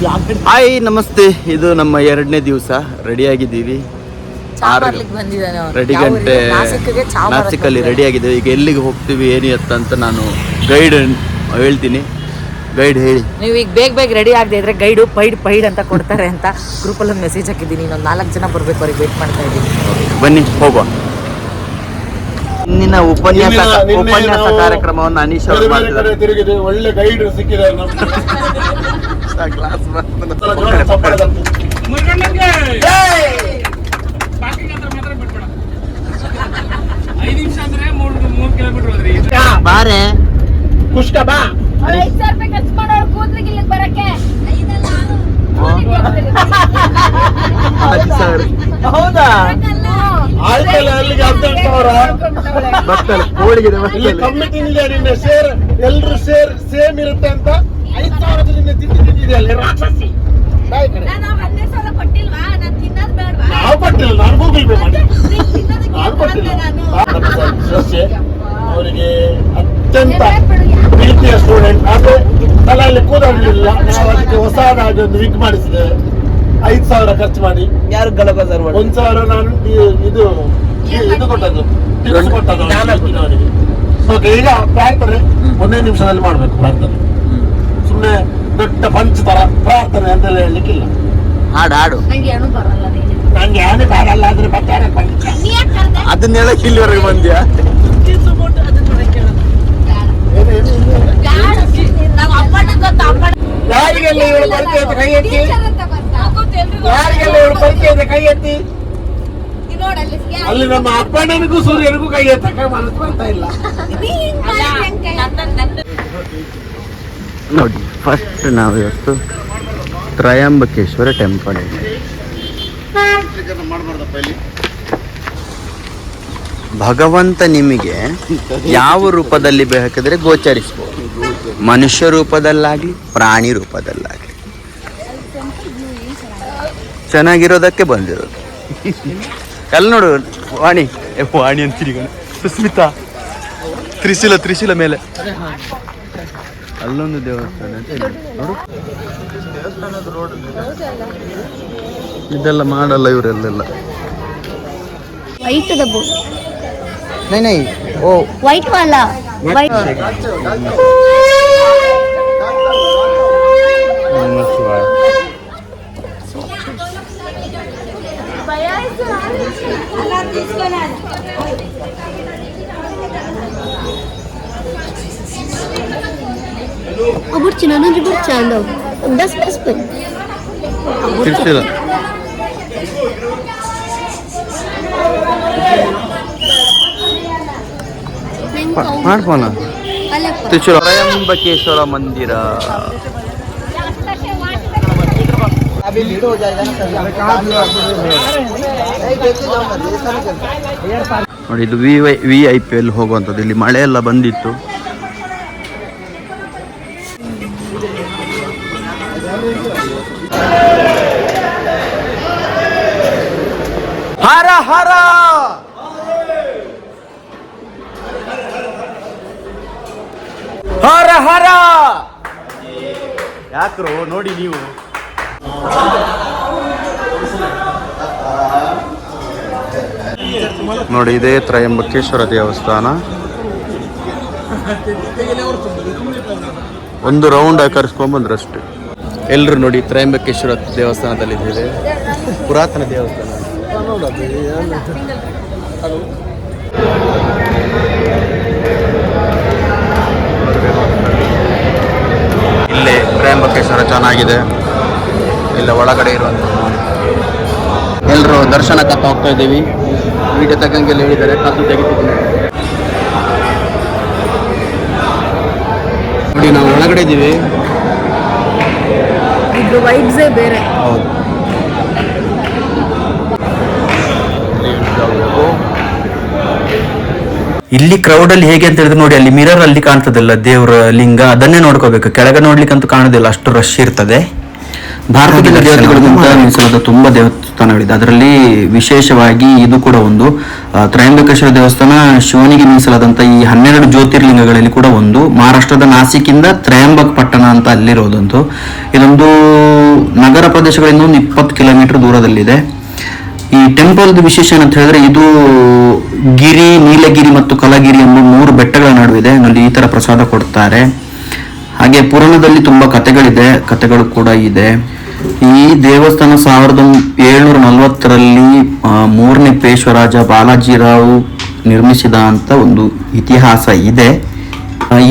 Hi ನಮಸ್ತೆ. ಇದು ನಮ್ಮ 2ನೇ ದಿವಸ. ರೆಡಿಯಾಗಿದ್ದೀವಿ. 2 ಗಂಟೆ ನಾಸಿಕಲ್ಲಿ ರೆಡಿಯಾಗಿದ್ದೀವಿ. ಈಗ ಎಲ್ಲಿಗೆ ಹೋಗ್ತೀವಿ ಏನು ಅಂತ ನಾನು ಗೈಡ್ ಹೇಳ್ತೀನಿ. ಗೈಡ್ ಹೇಳಿ. ನೀವು ಈಗ ಬೇಗ ರೆಡಿ ಆಗದೆ ಇದ್ರೆ ಗೈಡು ಪೈಡ್ ಅಂತ ಕೊಡ್ತಾರೆ ಅಂತ ಗ್ರೂಪಲ್ಲಿ ಒಂದು ಮೆಸೇಜ್ ಹಾಕಿದ್ದೀನಿ. ಇನ್ನೊಂದು 4 ಜನ ಬರಬೇಕು, ಅವ್ರಿಗೆ ವೇಟ್ ಮಾಡ್ತಾ ಇದ್ದೀನಿ. ಬನ್ನಿ ಹೋಗುವ. ಇಂದಿನ ಉಪನ್ಯಾಸ ಕಾರ್ಯಕ್ರಮವನ್ನು ಅನೀಶ್ ಅವರು ಮಾಡ್ತಿದ್ದಾರೆ. ಒಳ್ಳೆ ಗೈಡ್ ಸಿಕ್ಕಿದ್ದಾರೆ. ಕ್ಲಾಸ್ ಬಾರೆ ಕುಷ್ಕ ಬಾ. ಹೌದಾ? ಆಯ್ತಲ್ಲ, ಅಲ್ಲಿಗೆ 18,000 ಬರ್ತಲ್ಲ ಹೋಳಿಗೆ ಕಮಿಟಿ ನಿನ್ನ ಶೇರ್ ಎಲ್ರು ಶೇರ್ ಸೇಮ್ ಇರುತ್ತೆ ಅಂತ 5,000 ನಿನ್ನೆ ತಿಂದಿದೆಯಲ್ಲ ರಾಕ್ಷಸಿ. ನಾವು ಕೊಟ್ಟಿಲ್ಲ, ನಾನು ಗೂಗಲ್ ಪೇ ಮಾಡಿ ನಾನು ಕೊಟ್ಟಿಲ್ಲ. ಅವರಿಗೆ ಅತ್ಯಂತ ಪ್ರೀತಿಯ ಸ್ಟೂಡೆಂಟ್. ಆದ್ರೆ ತಲೆಯಲ್ಲಿ ಕೂದಾಡಲಿಲ್ಲ. ನಾವು ಅದಕ್ಕೆ ಹೊಸದಾಗಿ ಒಂದು ವಿಗ್ ಮಾಡಿಸಿದ್ದೇವೆ. 5,000 ಖರ್ಚು ಮಾಡಿ. ಯಾರು ಗಲಬಜಾರ್ ಮಾಡಿ 1,000 ನಾನು ಇದು ಕೊಟ್ಟದ್ದು ಟಿಪ್ಸ್ ಕೊಟ್ಟದ್ದು ಅವನಿಗೆ. ಓಕೆ, ಈಗ ಪ್ರಾರ್ಥನೆ 1 ನಿಮಿಷದಲ್ಲಿ ಮಾಡ್ಬೇಕು. ಪ್ರಾರ್ಥನೆ ಸುಮ್ಮನೆ ದೊಡ್ಡ ಪಂಚ ತರ ಪ್ರಾರ್ಥನೆ ಅಂತೆಲ್ಲ ಹೇಳಲಿಕ್ಕಿಲ್ಲ. ಹಾಡು ನಂಗೆ ಯಾನೇ ಬರಲ್ಲ ಆದ್ರೆ ಬರ್ತಾರೆ ಪಂಚ. ಅದನ್ನ ಹೇಳಕ್ ಇಲ್ಲಿವರೆಗೆ ಬಂದ್ಯಾ? ಯಾರಿಗೆಲ್ಲ ಇವಳು ಪರಿಚಯ ಕೈ ಎತ್ತಿ, ಯಾರಿಗೆಲ್ಲ ಇವಳು ಪರಿಚಯ ಕೈ ಎತ್ತಿ. ಅಲ್ಲಿ ನಮ್ಮ ಅಪ್ಪಣ್ಣನಿಗೂ ಸೂರ್ಯನಿಗೂ ಕೈ ಎತ್ತಕ್ಕೆ ಮನಸ್ಸು ಬರ್ತಾ ಇಲ್ಲ. ನೋಡಿ, ಫಸ್ಟ್ ನಾವು ಇವತ್ತು ತ್ರಯಂಬಕೇಶ್ವರ ಟೆಂಪಲ್. ಭಗವಂತ ನಿಮಗೆ ಯಾವ ರೂಪದಲ್ಲಿ ಬೇಕಾದ್ರೆ ಗೋಚರಿಸಬಹುದು. ಮನುಷ್ಯ ರೂಪದಲ್ಲಾಗ್ಲಿ, ಪ್ರಾಣಿ ರೂಪದಲ್ಲಾಗ್ಲಿ. ಚೆನ್ನಾಗಿರೋದಕ್ಕೆ ಬಂದಿರೋದು. ಅಲ್ಲಿ ನೋಡು, ವಾಣಿ ಅಂತೀರಿ, ಸುಸ್ಮಿತಾ ತ್ರಿಶೂಲ ಮೇಲೆ ಅಲ್ಲೊಂದು ದೇವಸ್ಥಾನ ಅಂತ ಇದೆ ನೋಡು. ದೇವಸ್ಥಾನದ ರೋಡ್ ಇದೆಲ್ಲ ಮಾಡಲ್ಲ ಇವರೆಲ್ಲ. ವೈಟ್ ಬೋರ್ಡ್ नहीं ओ वाइट वाला white Aburcina não diburcando 10 pun Silsila ಮಾಡ್ಬೋಣ. ತ್ರಯಂಬಕೇಶ್ವರ ಮಂದಿರ. ನೋಡಿ, ಇದು VIP ಅಲ್ಲಿ ಹೋಗುವಂಥದ್ದು. ಇಲ್ಲಿ ಮಳೆ ಎಲ್ಲ ಬಂದಿತ್ತು. ಹರ ಹರ ಹರ ಹರ. ಯಾಕ್ರೋ ನೋಡಿ ನೀವು. ನೋಡಿ, ಇದೇ ತ್ರಯಂಬಕೇಶ್ವರ ದೇವಸ್ಥಾನ. ಒಂದು ರೌಂಡ್ ಕರ್ಸ್ಕೊಂಡ್ ಅಷ್ಟೇ. ಎಲ್ರು ನೋಡಿ, ತ್ರಯಂಬಕೇಶ್ವರ ದೇವಸ್ಥಾನದಲ್ಲಿ ಇದೆ. ಪುರಾತನ ದೇವಸ್ಥಾನ. ಇಲ್ಲೇ ತ್ರಯಂಬಕೇಶ್ವರ ಚೆನ್ನಾಗಿದೆ. ಇಲ್ಲ ಒಳಗಡೆ ಇರುವಂಥ ಎಲ್ಲರೂ ದರ್ಶನಕ್ಕೆ ಹೋಗ್ತಾ ಇದ್ದೀವಿ. ವಿಡಿಯೋ ತಗಂಗೆಲ್ಲ ಹೇಳಿದ್ದಾರೆ, ಕದ್ದು ತೆಗಿತಿದ್ದೀನಿ ನೋಡಿ. ನಾವು ಒಳಗಡೆ ಇದ್ದೀವಿ. ಇದು ವೈಬ್ಸೇ ಬೇರೆ. ಹೌದು. ಇಲ್ಲಿ ಕ್ರೌಡ್ ಅಲ್ಲಿ ಹೇಗೆ ಅಂತ ಹೇಳಿದ್ರೆ ನೋಡಿ, ಅಲ್ಲಿ ಮಿರರ್ ಅಲ್ಲಿ ಕಾಣ್ತದಲ್ಲ ದೇವರ ಲಿಂಗ, ಅದನ್ನೇ ನೋಡ್ಕೋಬೇಕು. ಕೆಳಗೆ ನೋಡ್ಲಿಕ್ಕಂತೂ ಕಾಣೋದಿಲ್ಲ, ಅಷ್ಟು ರಶ್ ಇರ್ತದೆ. ಭಾರತದ ದೇವತೆಗಳಿಗಿಂತ ಮೀಸಲಾದ ತುಂಬಾ ದೇವಸ್ಥಾನಗಳಿದೆ. ಅದರಲ್ಲಿ ವಿಶೇಷವಾಗಿ ಇದು ಕೂಡ ಒಂದು. ತ್ರಯಂಬಕೇಶ್ವರ ದೇವಸ್ಥಾನ ಶಿವನಿಗೆ ಮೀಸಲಾದಂತ ಈ 12 ಜ್ಯೋತಿರ್ಲಿಂಗಗಳಲ್ಲಿ ಕೂಡ ಒಂದು. ಮಹಾರಾಷ್ಟ್ರದ ನಾಸಿಕಿಂದ ತ್ರಯಂಬಕ್ ಪಟ್ಟಣ ಅಂತ ಅಲ್ಲಿರೋದಂತೂ. ಇದೊಂದು ಪ್ರದೇಶಗಳಿಂದ ಒಂದು 20 ಕಿಲೋಮೀಟರ್ ದೂರದಲ್ಲಿದೆ. ಈ ಟೆಂಪಲ್ ವಿಶೇಷ ಏನಂತ ಹೇಳಿದ್ರೆ ಇದು ಗಿರಿ, ನೀಲಗಿರಿ ಮತ್ತು ಕಲಗಿರಿ ಎಂಬ 3 ಬೆಟ್ಟಗಳ ನಡುವಿದೆ. ಅಲ್ಲಿ ಈ ತರ ಪ್ರಸಾದ ಕೊಡ್ತಾರೆ. ಹಾಗೆ ಪುರಾಣದಲ್ಲಿ ತುಂಬಾ ಕಥೆಗಳು ಕೂಡ ಇದೆ. ಈ ದೇವಸ್ಥಾನ 1740ರಲ್ಲಿ 3ನೇ ಪೇಶ್ವರಾಜ ಬಾಲಾಜಿರಾವ್ ನಿರ್ಮಿಸಿದ ಅಂತ ಒಂದು ಇತಿಹಾಸ ಇದೆ.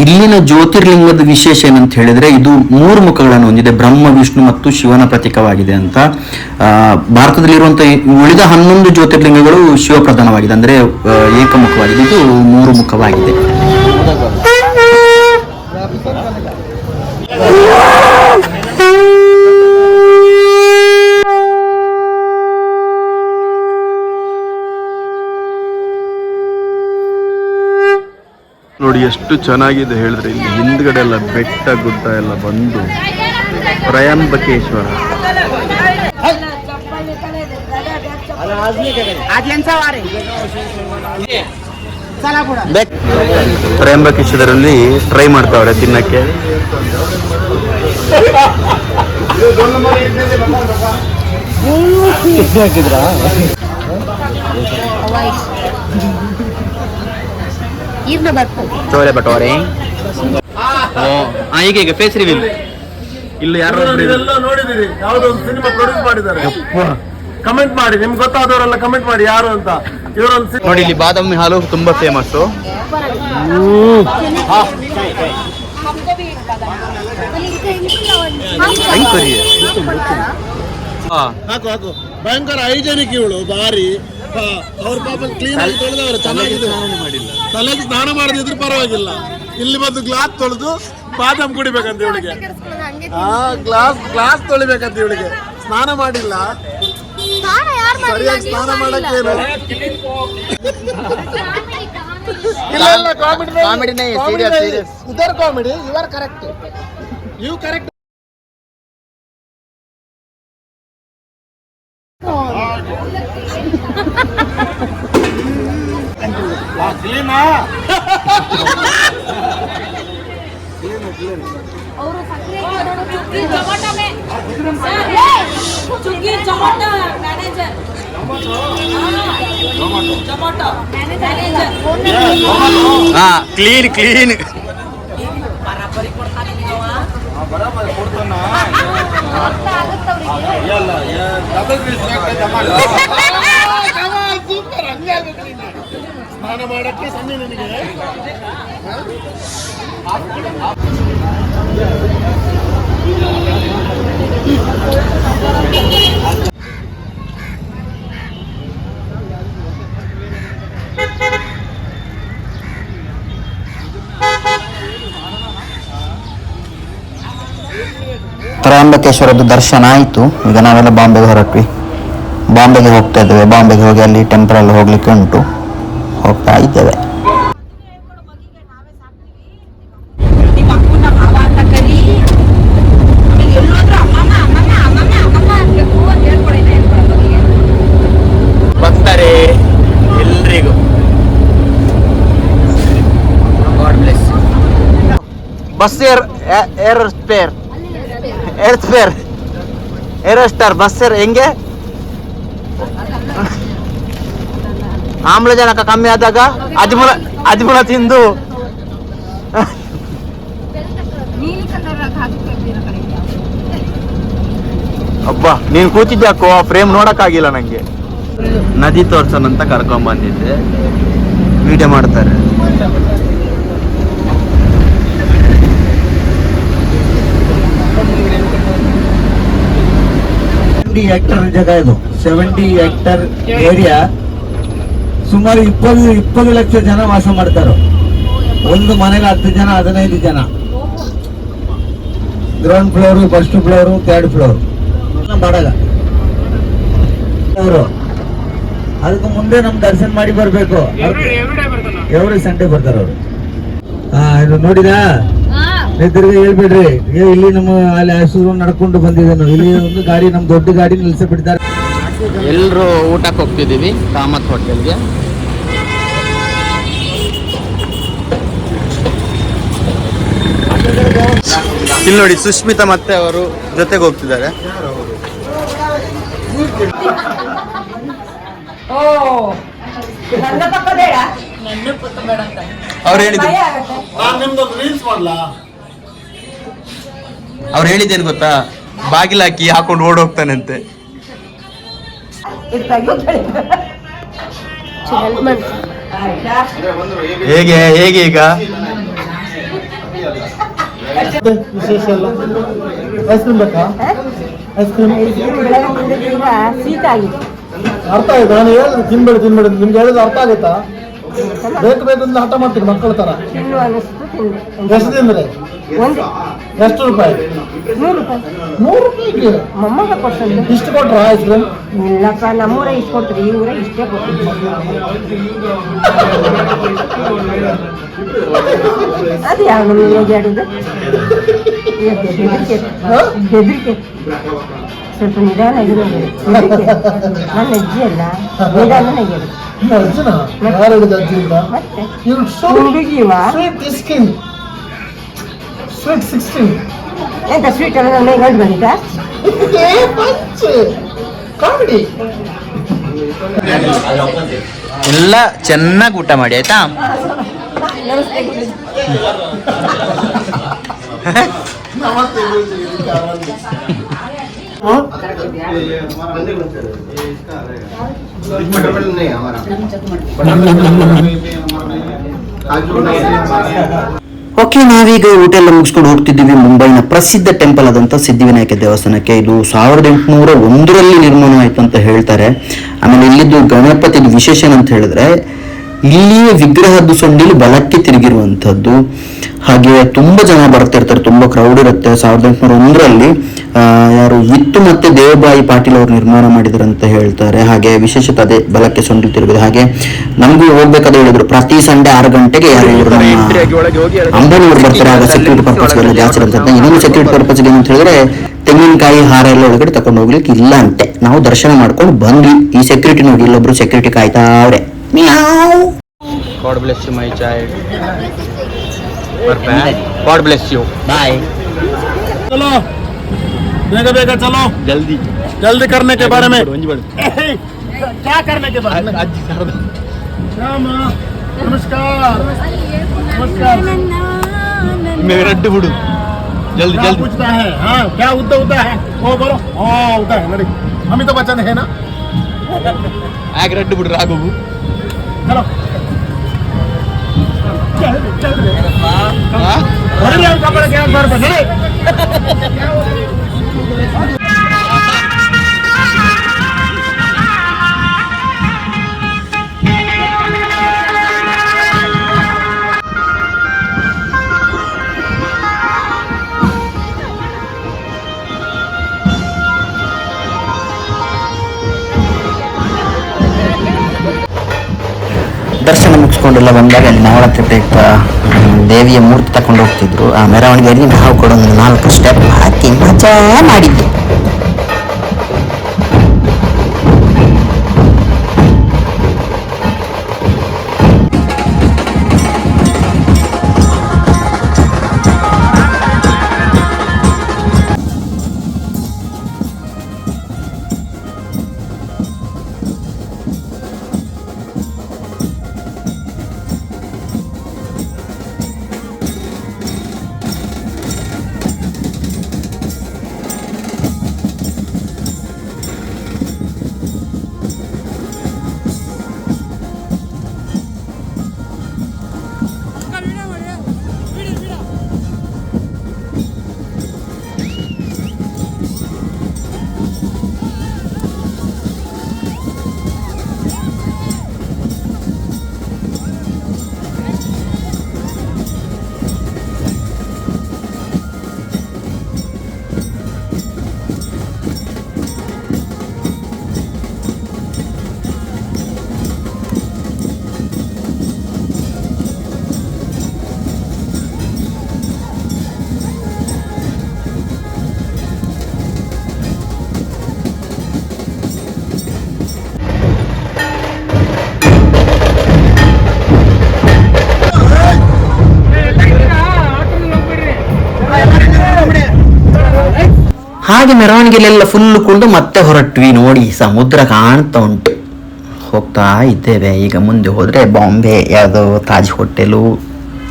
ಇಲ್ಲಿನ ಜ್ಯೋತಿರ್ಲಿಂಗದ ವಿಶೇಷ ಏನಂತ ಹೇಳಿದ್ರೆ ಇದು 3 ಮುಖಗಳನ್ನು ಹೊಂದಿದೆ. ಬ್ರಹ್ಮ, ವಿಷ್ಣು ಮತ್ತು ಶಿವನ ಪ್ರತೀಕವಾಗಿದೆ ಅಂತ. ಭಾರತದಲ್ಲಿರುವಂತಹ ಉಳಿದ 11 ಜ್ಯೋತಿರ್ಲಿಂಗಗಳು ಶಿವಪ್ರಧಾನವಾಗಿದೆ, ಅಂದ್ರೆ ಏಕಮುಖವಾಗಿದೆ. ಇದು 3 ಮುಖವಾಗಿದೆ. ನೋಡಿ ಎಷ್ಟು ಚೆನ್ನಾಗಿದೆ ಹೇಳಿದ್ರೆ. ಇಲ್ಲಿ ಹಿಂದ್ಗಡೆ ಎಲ್ಲ ಬೆಟ್ಟ ಗುಡ್ಡ ಎಲ್ಲ ಬಂದು ತ್ರಯಂಬಕೇಶ್ವರ. ತ್ರಯಂಬಕೇಶ್ವರಲ್ಲಿ ಟ್ರೈ ಮಾಡ್ತಾವ್ರೆ ತಿನ್ನಕ್ಕೆ. ಚೋಲೆ ಬಟೋರೆ. ಈಗ ಫೇಸ್ ರಿವೀಲ್. ಇಲ್ಲಿ ಯಾರು ಇದೆಲ್ಲ ನೋಡಿದಿರಿ, ಯಾವುದೋ ಒಂದು ಸಿನಿಮಾ ಪ್ರೊಡ್ಯೂಸ್ ಮಾಡಿದ್ದಾರೆ. ಕಮೆಂಟ್ ಮಾಡಿ, ನಿಮ್ಗೆ ಗೊತ್ತಾದವರೆಲ್ಲ ಕಮೆಂಟ್ ಮಾಡಿ ಯಾರು ಅಂತ. ಇವರೊಂದು ನೋಡಿ, ಇಲ್ಲಿ ಬಾದಾಮಿ ಹಾಲು ತುಂಬಾ ಫೇಮಸ್. ಹಾಕು ಭಯಂಕರ ಹೈಜೆನಿಕ್ ಇವಳು ಬಾರಿ. ಅವ್ರ ಪಾಪ ಕ್ಲೀನ್ ಆಗಿ ತೊಳೆದವ್ರೆ, ಚೆನ್ನಾಗಿದೆ. ತಲೆಗೆ ಸ್ನಾನ ಮಾಡದಿದ್ರು ಪರವಾಗಿಲ್ಲ, ಇಲ್ಲಿ ಬಂದು ಗ್ಲಾಸ್ ತೊಳೆದು ಬಾದಾಮ್ ಕುಡಿಬೇಕಂತ ಇವಳಿಗೆ. ಗ್ಲಾಸ್ ತೊಳಿಬೇಕಂತ ಇವಳಿಗೆ. ಸ್ನಾನ ಮಾಡಿಲ್ಲ, ಸರಿಯಾಗಿ ಸ್ನಾನ ಮಾಡಕ್ಕೇನು. ಇಲ್ಲ ಕಾಮಿಡಿ ಇದರ್ comedy. You are correct, you correct. Clean ಸ್ನಾನ ಮಾಡಕ್ಕೆ ಸನ್ನಿ ನಿನಗೆ. ತ್ರಯಂಬಕೇಶ್ವರದ್ದು ದರ್ಶನ ಆಯಿತು. ಈಗ ನಾವೆಲ್ಲ ಬಾಂಬೆಗೆ ಹೊರಟ್ವಿ. ಬಾಂಬೆಗೆ ಹೋಗ್ತಾ ಇದ್ದೇವೆ. ಬಾಂಬೆಗೆ ಹೋಗಿ ಅಲ್ಲಿ ಟೆಂಪಲ್ ಅಲ್ಲಿ ಹೋಗ್ಲಿಕ್ಕೆ ಉಂಟು, ಹೋಗ್ತಾ ಇದ್ದೇವೆ. ಬರ್ತಾರೆ ಎಲ್ರಿಗೂ. ಬಸ್ ಏರೋಸ್ಟಾರ್ ಬಸ್ ಹೆಂಗೆ ಆಮ್ಲಜನಕ ಕಮ್ಮಿ ಆದಾಗ ಅಜ್ಮುಳ ತಿಂದು ಅಬ್ಬಾ ನೀನ್ ಕೂತಿದ್ಯಾಕೋ, ಫ್ರೇಮ್ ನೋಡಕ್ಕಾಗಿಲ್ಲ ನಂಗೆ. ನದಿ ತೋರ್ಸೋಣಂತ ಕರ್ಕೊಂಡ್ ಬಂದಿದ್ದೆ, ವಿಡಿಯೋ ಮಾಡ್ತಾರೆ. 70 ಹೆಕ್ಟರ್ ಜಾಗ ಇದು. 70 ಹೆಕ್ಟರ್ ಏರಿಯಾ. ಸುಮಾರು 20 ಲಕ್ಷ ಜನ ವಾಸ ಮಾಡ್ತಾರೆ. ಒಂದು ಮನೆಗೆ 10 ಜನ 15 ಜನ. Ground floor, first floor, 3rd floor ಬಾಡಗ ಅವರು. ಅದಕ್ಕೆ ಮುಂದೆ ನಮ್ ದರ್ಶನ ಮಾಡಿ ಬರ್ಬೇಕು. ಎವ್ರಿ ಸಂಡೇ ಬರ್ತಾರೆ ಅವರು. ಇದು ನೋಡಿದ ತಿರ್ಗಿ ಹೇಳ್ಬಿಡ್ರಿ, ಇಲ್ಲಿ ನಮ್ಮ ಅಲ್ಲಿ ಹಸುರು ನಡ್ಕೊಂಡು ಬಂದಿದ್ದೇನೆ. ಇಲ್ಲಿ ಒಂದು ಗಾಡಿ, ನಮ್ ದೊಡ್ಡ ಗಾಡಿ ನಿಲ್ಸ ಬಿಡ್ತಾರೆ. ಎಲ್ರು ಊಟಕ್ಕೆ ಹೋಗ್ತಿದೀವಿ ಕಾಮತ್ ಹೋಟೆಲ್ಗೆ. ಇಲ್ಲಿ ನೋಡಿ ಸುಷ್ಮಿತಾ ಮತ್ತೆ ಅವರು ಜೊತೆಗೆ ಹೋಗ್ತಿದ್ದಾರೆ. ಓ ನನ್ನ ಪಕ್ಕ ಬೇಡ ಅಂತ ಅವ್ರು ಹೇಳಿದ್ರು ಭಯ ಆಗತ್ತೆ. ನಾನು ನಿಮ್ದೊಂದು ರೀಲ್ಸ್ ಮಾಡ್ಲಾ? ಅವ್ರು ಹೇಳಿದ್ದೇನು ಗೊತ್ತಾ, ಬಾಗಿಲು ಹಾಕಿ ಹಾಕೊಂಡು ಓಡೋಗ್ತಾನಂತೆ. ಇದು ತೆಗ್ಯೋದು. ಆಯ್ತಾ? ಹೇಗೆ ಈಗ ವಿಶೇಷ ಎಲ್ಲ ಐಸ್ ಕ್ರೀಮ್ ಬೇಕಾ? ಐಸ್ ಕ್ರೀಮ್ ಬೆಳಗ್ಗೆ ಮುಂದೆ ಈಗ ಶೀತ ಆಗಿದೆ. ಅರ್ಥ ಆಯ್ತು. ನಾನು ಹೇಳಿದ್ರು ತಿನ್ಬೇಡಿ ನಿಮ್ಗೆ ಹೇಳಿದ್ರೆ ಅರ್ಥ ಆಗುತ್ತಾ? ಬೇಕು ಅಂತ ಹಠ ಮಾಡ್ತೀನಿ ಮಕ್ಕಳ ತರ. ತಿನ್ನುವ ಅನ್ನಿಸ್ತು ತಿಂದೆ. ಎಷ್ಟು ತಿಂದ್ರೆ ಒಂದು ಎಷ್ಟು ರೂಪಾಯಿ? 100 ರೂಪಾಯಿ 100 ರೂಪಾಯಿಗೆ ಮೊಮ್ಮಗ ಕೊಡ್ಸಂದು. ಇಷ್ಟು ಕೊಟ್ರ ಐಸ್ ಕ್ರೀಮ್? ಇಲ್ಲಪ್ಪ, ನಮ್ಮೂರ ಇಷ್ಟು ಕೊಡ್ತೀರಿ, ಈ ಊರ ಇಷ್ಟೇ ಕೊಡ್ತೀರಿ. ಅದು ಯಾವ ನಮಗೆ ಹೇಗೆ ಆಡುದು? ಬೆದರಿಕೆ. ಸ್ವಲ್ಪ ನಿಧಾನ ಇದು ನೋಡಿ. ನನ್ನ ಅಜ್ಜಿ ಅಲ್ಲ, ನಿಧಾನ ಹೇಗೆ ಅರ್ಜುನ ಯಾರು ಹೇಳಿದ ಅಜ್ಜಿ ಇಲ್ಲ? ಮತ್ತೆ ಇವ್ರು ಹುಡುಗಿವ ಸ್ವೀಟ್ 16 ಎಂತ ಸ್ವೀಟ್ ಎಲ್ಲ ನನ್ನ ಗಂಟು ಬಂದಿದ್ದ. ಕಾಮಿಡಿ. ಎಲ್ಲ ಚೆನ್ನಾಗಿ ಊಟ ಮಾಡಿ ಆಯ್ತಾ. ಓಕೆ, ನಾವೀಗ ಊಟ ಎಲ್ಲ ಮುಗಿಸ್ಕೊಂಡು ಹೋಗ್ತಿದ್ದೀವಿ ಮುಂಬೈನ ಪ್ರಸಿದ್ಧ ಟೆಂಪಲ್ ಆದಂಥ ಸಿದ್ಧಿವಿನಾಯಕ ದೇವಸ್ಥಾನಕ್ಕೆ. ಇದು 1801ರಲ್ಲಿ ನಿರ್ಮಾಣ ಆಯ್ತು ಅಂತ ಹೇಳ್ತಾರೆ. ಆಮೇಲೆ ಇಲ್ಲಿದ್ದು ಗಣಪತಿದು ವಿಶೇಷ ಅಂತ ಹೇಳಿದ್ರೆ ಇಲ್ಲಿಯೇ ವಿಗ್ರಹದ್ದು ಸೊಂಡಿಲು ಬಲಕ್ಕೆ ತಿರುಗಿರುವಂಥದ್ದು. ಹಾಗೆ ತುಂಬಾ ಜನ ಬರ್ತಿರ್ತಾರೆ, ತುಂಬಾ ಕ್ರೌಡ್ ಇರುತ್ತೆ. 1801ರಲ್ಲಿ ಯಾರು ವಿತ್ತು ಮತ್ತೆ ದೇವಬಾಯಿ ಪಾಟೀಲ್ ಅವರು ನಿರ್ಮಾಣ ಮಾಡಿದ್ರು ಅಂತ ಹೇಳ್ತಾರೆ. ಹಾಗೆ ವಿಶೇಷತೆ ಅದೇ ಬಲಕ್ಕೆ ಸೊಂಡಿಲು ತಿರುಗಿದೆ. ಹಾಗೆ ನಮಗೂ ಹೋಗ್ಬೇಕಾದ್ರೆ ಹೇಳಿದ್ರು ಪ್ರತಿ ಸಂಡೆ 6 ಗಂಟೆಗೆ ಯಾರು ಅಂಬನೂರು ಬರ್ತಾರೆ. ಆಗ ಸೆಕ್ಯೂರಿಟಿ ಪರ್ಪಸ್ ಎಲ್ಲ ಜಾಸ್ತಿ ಇರುತ್ತೆ. ಇನ್ನೊಂದು ಸೆಕ್ಯೂರಿಟಿ ಪರ್ಪಸ್ ಏನು ಅಂತ ಹೇಳಿದ್ರೆ ತೆಂಗಿನಕಾಯಿ ಹಾರ ಎಲ್ಲ ಒಳಗಡೆ ತಗೊಂಡು ಹೋಗ್ಲಿಕ್ಕೆ ಇಲ್ಲ ಅಂತೆ. ನಾವು ದರ್ಶನ ಮಾಡ್ಕೊಂಡು ಬಂದ್ವಿ. ಈ ಸೆಕ್ಯೂರಿಟಿ ನೋಡಿ, ಇಲ್ಲೊಬ್ರು ಸೆಕ್ಯೂರಿಟಿ ಕಾಯ್ತಾ ಅವ್ರೆ. God bless you, my child. God bless you. Bye. चलो बेगा चलो, जल्दी करने के बारे में। क्या करने के बारे में? नमस्कार। मेरा डुबुडू जल्दी पूछता है। हाँ, क्या उद्दा है वो बोलो। हाँ, उद्दा है नड़ी। अमिताभ बच्चन है ना? आग रड्डू बुड राघू. चलो कपड़े क्या घर पे चले। ದರ್ಶನ ಮುಗಿಸ್ಕೊಂಡೆಲ್ಲ ಬಂದಾಗ ಅಲ್ಲಿ ನವರಾತ್ರಿ ದೇವಿಯ ಮೂರ್ತಿ ತಕೊಂಡು ಹೋಗ್ತಿದ್ರು. ಆ ಮೆರವಣಿಗೆಯಲ್ಲಿ ನಾವು ಕೂಡ ಒಂದು 4 ಸ್ಟೆಪ್ ಹಾಕಿ ಮಜಾ ಮಾಡಿದ್ವಿ. ಹಾಗೆ ಮೆರವಣಿಗೆಲೆಲ್ಲ ಫುಲ್ ಕುಳ್ದು ಮತ್ತೆ ಹೊರಟ್ವಿ. ನೋಡಿ ಸಮುದ್ರ ಕಾಣ್ತಾ ಉಂಟು. ಹೋಗ್ತಾ ಇದ್ದೇವೆ. ಈಗ ಮುಂದೆ ಹೋದರೆ ಬಾಂಬೆ ಯಾವುದೋ ತಾಜ್ ಹೋಟೆಲು,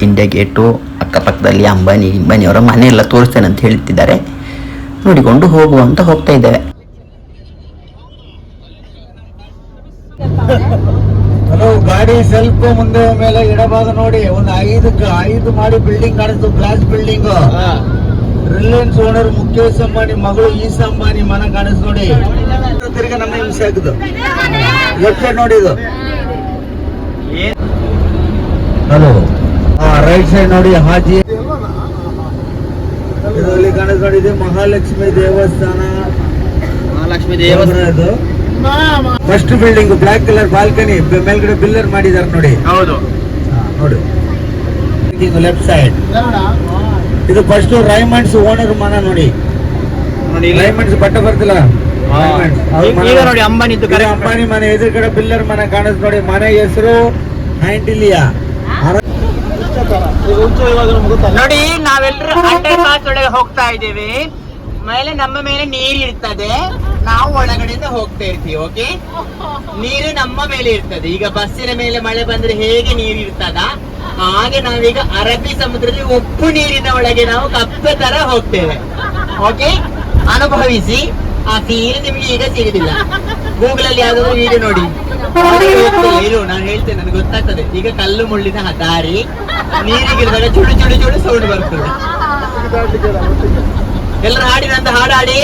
ಇಂಡಿಯಾ ಗೇಟು, ಅಕ್ಕಪಕ್ಕದಲ್ಲಿ ಅಂಬಾನಿಯವರ ಮನೆ ಎಲ್ಲ ತೋರಿಸ್ತೇನೆ ಅಂತ ಹೇಳ್ತಿದ್ದಾರೆ. ನೋಡಿಕೊಂಡು ಹೋಗುವ ಅಂತ ಹೋಗ್ತಾ ಇದ್ದೇವೆ. ಹಲೋ, ಗಾಡಿ ಸ್ವಲ್ಪ ಮುಂದೆ ಮೇಲೆ ಎಡಭಾಗ ನೋಡಿ, ಒಂದು 5 ಮಾಡಿ ಬಿಲ್ಡಿಂಗ್ ಕಾಣಿಸ್ತು, glass building. Reliance owner Mukesh Ambani ಮಗಳು ಈಸಾ ಅಂಬಾನಿ ಮನೆ ಕಾಣಿಸ್ ನೋಡಿ. ತಿರ್ಗ ನಮ್ಮ ಹಿಂಸೆ ಹಾಕಿದ್ದು ಲೆಫ್ಟ್ ಸೈಡ್ ನೋಡಿ. ಇದು ಹಲೋ, ರೈಟ್ ಸೈಡ್ ನೋಡಿ ಹಾಜಿ ಇದರಲ್ಲಿ ಕಾಣಿಸ್ ನೋಡಿ. ಇದು ಮಹಾಲಕ್ಷ್ಮಿ ದೇವಸ್ಥಾನ. ಇದು first building, black colour balcony, ಮೇಲ್ಗಡೆ ಬಿಲ್ಲರ್ ಮಾಡಿದಾರೆ ನೋಡಿ. ಹೌದು, ನೋಡಿ ಲೆಫ್ಟ್ ಸೈಡ್. ಇದು ಫಸ್ಟ್ ರೈಮಂಡ್ಸ್ ಓನರ್ ಮನ ನೋಡಿ. ರೈಮಂಡ್ಸ್ ಬಟ್ಟೆ ಬರ್ತಿಲ್ಲ, ನೋಡಿ ಅಂಬಾನಿ ಮನೆ ಎದುರುಗಡೆ ಬಿಲ್ಲರ್ ಮನೆ ಕಾಣಿಸ್ ನೋಡಿ. ಮನೆ ಹೆಸರು ಹ್ಯಾಂಟಿಲಿಯಾ. ನೋಡಿ, ನಾವೆಲ್ಲರೂ ಅಂಡರ್ ಪಾಸ್ ಒಳಗೆ ಹೋಗ್ತಾ ಇದ್ದೇವೆ. ಮೇಲೆ ನಮ್ಮ ಮೇಲೆ ನೀರು ಇರ್ತದೆ, ನಾವು ಒಳಗಡೆಯಿಂದ ಹೋಗ್ತಾ ಇರ್ತೀವಿ. ಓಕೆ, ನೀರು ನಮ್ಮ ಮೇಲೆ ಇರ್ತದೆ. ಈಗ ಬಸ್ಸಿನ ಮೇಲೆ ಮಳೆ ಬಂದ್ರೆ ಹೇಗೆ ನೀರು ಇರ್ತದ, ಹಾಗೆ ನಾವೀಗ ಅರಬ್ಬಿ ಸಮುದ್ರದಲ್ಲಿ ಉಪ್ಪು ನೀರಿನ ಒಳಗೆ ನಾವು ಕಪ್ಪೆ ತರ ಹೋಗ್ತೇವೆ. ಓಕೆ, ಅನುಭವಿಸಿ. ಆ ಫೀಲ್ ನಿಮ್ಗೆ ಈಗ ಸಿಗುದಿಲ್ಲ. ಗೂಗಲ್ ಅಲ್ಲಿ ಯಾವ್ದಾದ್ರು ವಿಡಿಯೋ ನೋಡಿ. ಇರು, ನಾನು ಹೇಳ್ತೇನೆ, ನನಗೆ ಗೊತ್ತಾಗ್ತದೆ. ಈಗ ಕಲ್ಲು ಮುಳ್ಳಿನ ದಾರಿ, ನೀರಿಗಿರಿದಾಗ ಚುಡು ಚುಡು ಚುಡು ಸೌಂಡ್ ಬರ್ತದೆ. ಎಲ್ಲರೂ ಹಾಡಿದಂತ ಹಾಡು ಹಾಡಿ.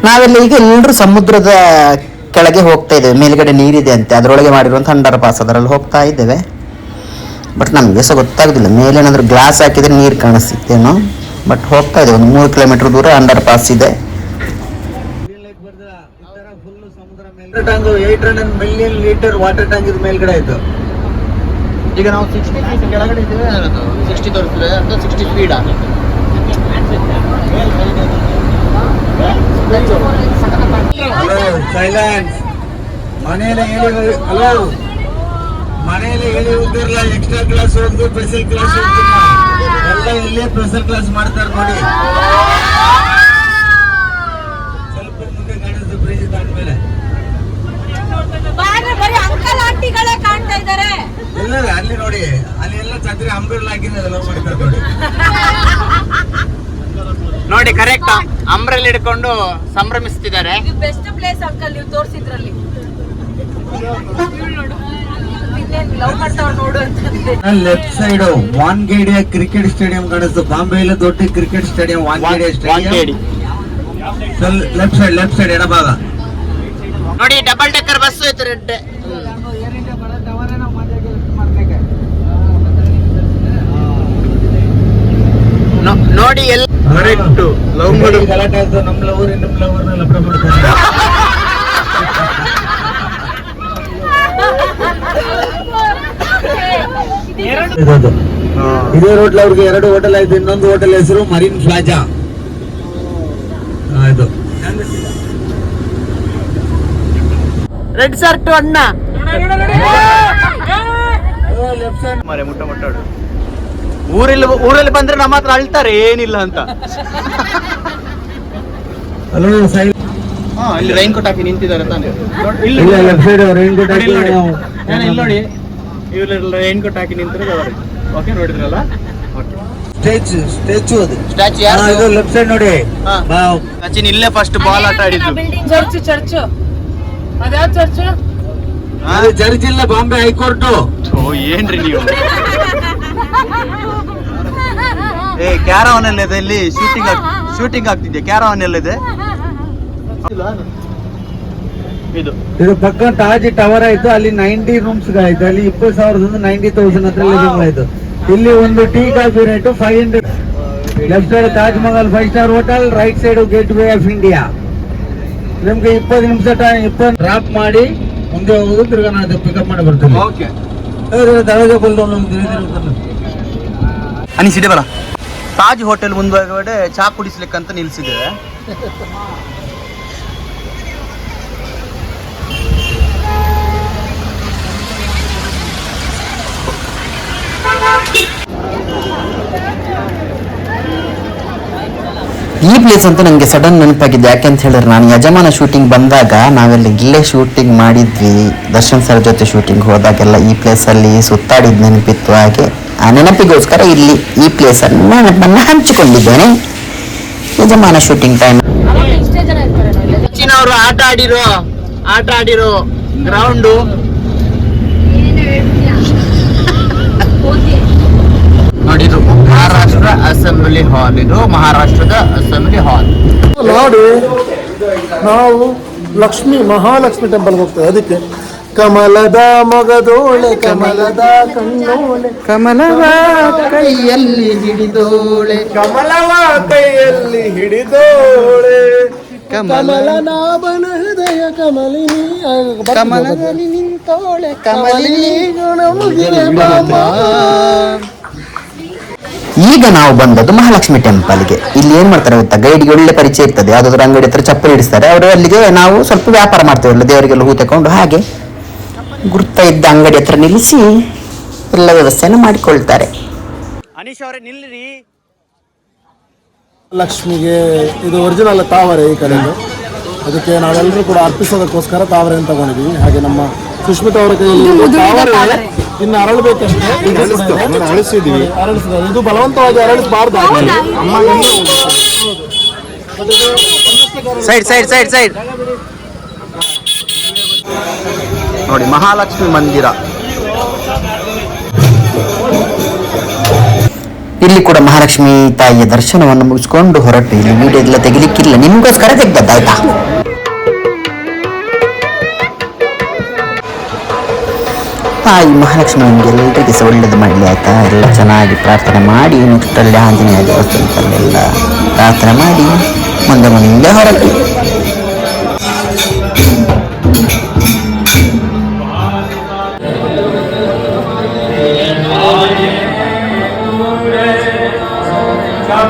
ನಾವೆಲ್ಲ ಈಗ ಎಲ್ಲರೂ ಸಮುದ್ರದ ಕೆಳಗೆ ಹೋಗ್ತಾ ಇದ್ದೇವೆ. ಮೇಲ್ಗಡೆ ನೀರಿದೆ ಅಂತೆ, ಅದರೊಳಗೆ ಮಾಡಿರುವಂಥ ಅಂಡರ್ ಪಾಸ್, ಅದರಲ್ಲಿ ಹೋಗ್ತಾ ಇದ್ದೇವೆ. ಬಟ್ ನಮಗೆ ಸಹ ಗೊತ್ತಾಗೋದಿಲ್ಲ, ಮೇಲೆ ಏನಾದರೂ ಗ್ಲಾಸ್ ಹಾಕಿದ್ರೆ ನೀರು ಕಾಣಿಸ್ತಿತ್ತೇನೋ. ಬಟ್ ಹೋಗ್ತಾ ಇದೆ, ಒಂದು 3 ಕಿಲೋಮೀಟರ್ ದೂರ ಅಂಡರ್ ಪಾಸ್ ಇದೆ. 800 ಮಿಲಿಯನ್ ಲೀಟರ್ ವಾಟರ್ ಟ್ಯಾಂಕ್ ಇದು ಮೇಲ್ಗಡೆ ಆಯ್ತು. ಈಗ ನಾವು 60 ಫೀಟ್ ಕೆಳಗಡೆ ಇದ್ದೇವೆ. 60 ತೋರಿಸಿದ್ರೆ ಅಂತ 60 ಸ್ಪೀಡ್ ಆಗುತ್ತೆ. Hello, silence. ಮನೆಯಲ್ಲಿ ಹೇಳಿ, ಹಲೋ, ಮನೆಯಲ್ಲಿ ಹೇಳಿ ಹೋಗಿರಲ್ಲ. ಎಕ್ಸ್ಟ್ರಾ ಕ್ಲಾಸ್ ಹೋಗ್ದು, ಸ್ಪೆಷಲ್ ಕ್ಲಾಸ್ ಹೋಗ್ತಿಲ್ಲ, ಎಲ್ಲ ಇಲ್ಲೇ ಸ್ಪೆಷಲ್ ಕ್ಲಾಸ್ ಮಾಡ್ತಾರೆ ನೋಡಿ. ಸ್ವಲ್ಪ ಮುಂದೆ ಕಾಣಿಸ್ತು ಬ್ರಿಡ್ಜ್ ದಾಟ್ಮೇಲೆ. ಎಲ್ಲ ಅಲ್ಲಿ ನೋಡಿ, ಅಲ್ಲಿ ಎಲ್ಲ ಛತ್ರಿ ಅಂಬ್ರೆಲ್ಲ ಹಾಕಿದ್ರೆ ಮಾಡ್ತಾರೆ ನೋಡಿ. ನೋಡಿ, ಕರೆಕ್ಟ್ ಅಂಬ್ರೆಲ್ ಹಿಡ್ಕೊಂಡು ಸಂಭ್ರಮಿಸ್ತಿದ್ದಾರೆ. ಬೆಸ್ಟ್ ಪ್ಲೇಸ್ ಅಂಕಲ್ ನೀವು ತೋರಿಸಿದ್ರಲ್ಲಿ. Left side Wankhede cricket stadium ಕಾಣಿಸ್ತು. ಬಾಂಬೆಯಲ್ಲಿ ದೊಡ್ಡ cricket stadium Wankhede stadium. Left side ಎಡಭಾಗ ನೋಡಿ, ಡಬಲ್ ಡೆಕ್ಕರ್ ಬಸ್ ಐತೆ. ನೋಡಿ, ಎಲ್ಲ ಕರೆಕ್ಟ್ ಗಲಾಟೆ ಆಯ್ತು. ನಮ್ಮ ಲವರ್ನೆಲ್ಲ ಪ್ರಮಾಣ ಇದೇ ರೋಡ್ ಅವ್ರಿಗೆ 2 ಹೋಟೆಲ್ ಆಯ್ತು. ಇನ್ನೊಂದು ಹೋಟೆಲ್ ಹೆಸರು ಮರೀನ್ ಪ್ಲಾಜಾ. ಆಯ್ತು. ರೆಡ್ ಶರ್ಟ್ ಅಣ್ಣ. ಲೆಫ್ಟ್ ಸೈಡ್ ಮಾರೆ ಮುಟ್ಟಾಡು. ಊರಲ್ಲಿ ಬಂದ್ರೆ ನಮ್ಮ ಹತ್ರ ಅಳ್ತಾರೆ ಏನಿಲ್ಲ ಅಂತ. Hello, side. ಇಲ್ಲಿ ರೈನ್ ಕೋಟ್ ಹಾಕಿ ನಿಂತಿದ್ದಾರೆ ತಾನೆ. ಇಲ್ಲ, ಲೆಫ್ಟ್ ಸೈಡ್ ರೈನ್ ಕೋಟ್ ಹಾಕಿ ಇಲ್ಲಿ ನೋಡಿ, ಇವರೆಲ್ಲ ರೈನ್ ಕೋಟ್ ಹಾಕಿ ನಿಂತಿರೋದು ಅವರು. ಓಕೆ, ನೋಡಿದ್ರಲ್ಲ. ಸ್ಟ್ಯಾಚು ಅದು. ಸ್ಟ್ಯಾಚು ಇದು ಲೆಫ್ಟ್ ಸೈಡ್ ನೋಡಿ. ಸಚಿನ್ ಇಲ್ಲೇ ಫಸ್ಟ್ ಬಾಲ್ ಆಟ ಆಡಿದ್ದು. ಚರ್ಚ್ ಅದ್ಯಾವ ಚರ್ಚ್? ಅದು ಚರ್ಚ್ ಇಲ್ಲ, ಬಾಂಬೆ ಹೈಕೋರ್ಟ್. ಏನ್ರಿ ನೀವು? ಕ್ಯಾರವನ್ ಎಲ್ಲ ಇದೆ ಇಲ್ಲಿ. ಶೂಟಿಂಗ್ ಆಗ್ತಿದ್ಯಾ? ಕ್ಯಾರವನ್ ಎಲ್ಲ ಇದೆ. ಇದು ಪಕ್ಕ ತಾಜ್ ಟವರ್ ಆಯ್ತು. ಅಲ್ಲಿ 90 ರೂಮ್ಸ್ ಆಯ್ತು. ಅಲ್ಲಿ 20,000 90,000 ಹತ್ರ ರೂಮ್ ಆಯ್ತು. ಇಲ್ಲಿ ಒಂದು tea coffee rate 500. Left side Taj Mahal 5 star hotel, right side gate way of India. ನಿಮ್ಗೆ 20 ನಿಮಿಷ ಡ್ರಾಪ್ ಮಾಡಿ ಮುಂದೆ ಹೋಗೋದು, ತಿರ್ಗಾ ನಾನು ಪಿಕಪ್ ಮಾಡಿ ಬರ್ತೀನಿ. ಓಕೆ, ದರವಾಜೆ ಅನಿಸಿದೆ ಬಲ ತಾಜ್ ಹೋಟೆಲ್ ಮುಂದುಗಡೆ ಚಾ ಕುಡಿಸ್ಲಿಕ್ಕಂತ ನಿಲ್ಸಿದ್ದೇವೆ. ಈ ಪ್ಲೇಸ್ ಅಂತ ನನಗೆ ಸಡನ್ ನೆನಪಾಗಿದೆ. ಯಾಕೆಂತ ಹೇಳಿದ್ರೆ ನಾನು ಯಜಮಾನ ಶೂಟಿಂಗ್ ಬಂದಾಗ ನಾವೆಲ್ಲ ಇಲ್ಲೇ ಶೂಟಿಂಗ್ ಮಾಡಿದ್ವಿ. ದರ್ಶನ್ ಸರ್ ಜೊತೆ ಶೂಟಿಂಗ್ ಹೋದಾಗೆಲ್ಲ ಈ ಪ್ಲೇಸಲ್ಲಿ ಸುತ್ತಾಡಿದ ನೆನಪಿತ್ತು. ಹಾಗೆ ಆ ನೆನಪಿಗೋಸ್ಕರ ಇಲ್ಲಿ ಈ ಪ್ಲೇಸನ್ನು ನೆನಪನ್ನು ಹಂಚಿಕೊಂಡಿದ್ದೇನೆ. ಯಜಮಾನ ಶೂಟಿಂಗ್ ಟೈಮ್ ಹೆಚ್ಚಿನವರು ಆಟ ಆಡಿರೋ ಗ್ರೌಂಡು ನೋಡಿದ್ರು ಮಹಾರಾಷ್ಟ್ರ ಅಸೆಂಬ್ಲಿ ಹಾಲ್. ಇದು ಮಹಾರಾಷ್ಟ್ರದ ಅಸೆಂಬ್ಲಿ ಹಾಲ್. ನೋಡಿ ನಾವು ಮಹಾಲಕ್ಷ್ಮಿ ಟೆಂಪಲ್ಗೆ ಹೋಗ್ತೇವೆ. ಅದಕ್ಕೆ ಕಮಲದ ಮೊಗದೋಳೆ ಕಮಲದ ಕಣ್ಣೋಳೆ ಕಮಲವ ಕೈಯಲ್ಲಿ ಹಿಡಿದೋಳೆ ಕಮಲನಾಭನ ಹೃದಯ ಕಮಲದಲ್ಲಿ ನಿಂತೋಳೆ ಕಮಲಿನಿ. ಈಗ ನಾವು ಬಂದದ್ದು ಮಹಾಲಕ್ಷ್ಮಿ ಟೆಂಪಲ್ಗೆ. ಇಲ್ಲಿ ಏನ್ ಮಾಡ್ತಾರೆ ಗೊತ್ತಾ, ಗೈಡ್ಗೆ ಒಳ್ಳೆ ಪರಿಚಯ ಇರ್ತದೆ. ಯಾವ್ದಾದ್ರು ಅಂಗಡಿ ಹತ್ರ ಚಪ್ಪಲಿ ಇಡಿಸ್ತಾರೆ ಅವರು. ಅಲ್ಲಿಗೆ ನಾವು ಸ್ವಲ್ಪ ವ್ಯಾಪಾರ ಮಾಡ್ತೇವಲ್ಲ, ದೇವರಿಗೆಲ್ಲ ಹೂ ತಕೊಂಡು ಹಾಗೆ ಗುರ್ತ ಇದ್ದ ಅಂಗಡಿ ಹತ್ರ ನಿಲ್ಲಿಸಿ ಎಲ್ಲ ವ್ಯವಸ್ಥೆಯನ್ನು ಮಾಡಿಕೊಳ್ತಾರೆ. ಅನೀಶ್ ಅವರೇ ನಿಲ್ಲಿರಿ. ಲಕ್ಷ್ಮಿಗೆ ಇದು ಒರಿಜಿನಲ್ ತಾವರೆ ಈ ಕಡೆದು. ಅದಕ್ಕೆ ನಾವೆಲ್ಲರೂ ಕೂಡ ಅರ್ಪಿಸೋದಕ್ಕೋಸ್ಕರ ತಾವರೆಯನ್ನು ತಗೊಂಡಿದ್ದೀವಿ. ಹಾಗೆ ನಮ್ಮ ಸುಷ್ಮಿತಾ ಅವರ ಕೈಯಲ್ಲಿ ತಾವರೆ ಇನ್ನು ಅರಳಬೇಕಷ್ಟೇ. ಅರಳಿಸಿದ್ದೀವಿ. ಇದು ಬಲವಂತವಾಗಿ ಅರಳಿಸಬಾರ್ದು. ಸೈಡ್ ನೋಡಿ ಮಹಾಲಕ್ಷ್ಮಿ ಮಂದಿರ. ಇಲ್ಲಿ ಕೂಡ ಮಹಾಲಕ್ಷ್ಮಿ ತಾಯಿಯ ದರ್ಶನವನ್ನು ಮುಗಿಸ್ಕೊಂಡು ಹೊರಟು. ಇಲ್ಲಿ ವಿಡಿಯೋ ಎಲ್ಲ ತೆಗಿಲಿಕ್ಕಿಲ್ಲ, ನಿಮಗೋಸ್ಕರ ತೆಗ್ದದ್ದಾಯ್ತಾ. ಈ ಮಹಾಲಕ್ಷ್ಮಿ ನಮಗೆ ಎಲ್ಲರಿಗೆ ಸಹ ಒಳ್ಳೇದು ಮಾಡಲಿ ಆಯ್ತಾ. ಎಲ್ಲ ಚೆನ್ನಾಗಿ ಪ್ರಾರ್ಥನೆ ಮಾಡಿ ನೆಕ್ಸ್ಟಲ್ಲಿ ಆಂಜನೇಯ ದೇವಸ್ಥಾನದಲ್ಲೆಲ್ಲ ಪ್ರಾರ್ಥನೆ ಮಾಡಿ ಮುಂದೆ ಹೊರಟು.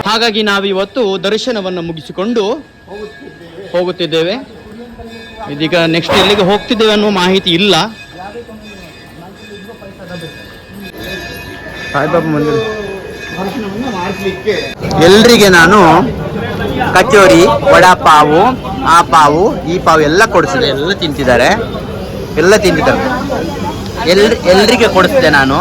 ಹಾಗಾಗಿ ನಾವಿವತ್ತು ದರ್ಶನವನ್ನು ಮುಗಿಸಿಕೊಂಡು ಹೋಗುತ್ತಿದ್ದೇವೆ. ಇದೀಗ ನೆಕ್ಸ್ಟ್ ಎಲ್ಲಿಗೆ ಹೋಗ್ತಿದ್ದೇವೆ ಅನ್ನೋ ಮಾಹಿತಿ ಇಲ್ಲ. ಸಾಯಿಬಾಬಾ ಮಂದಿರ ಎಲ್ರಿಗೆ ನಾನು ಕಚೋರಿ, ವಡಾಪಾವು, ಆ ಪಾವು, ಈ ಪಾವು ಎಲ್ಲ ಕೊಡಿಸಿದೆ. ಎಲ್ಲ ತಿಂತಿದ್ದಾರೆ. ಎಲ್ರಿಗೆ ಕೊಡಿಸಿದೆ ನಾನು.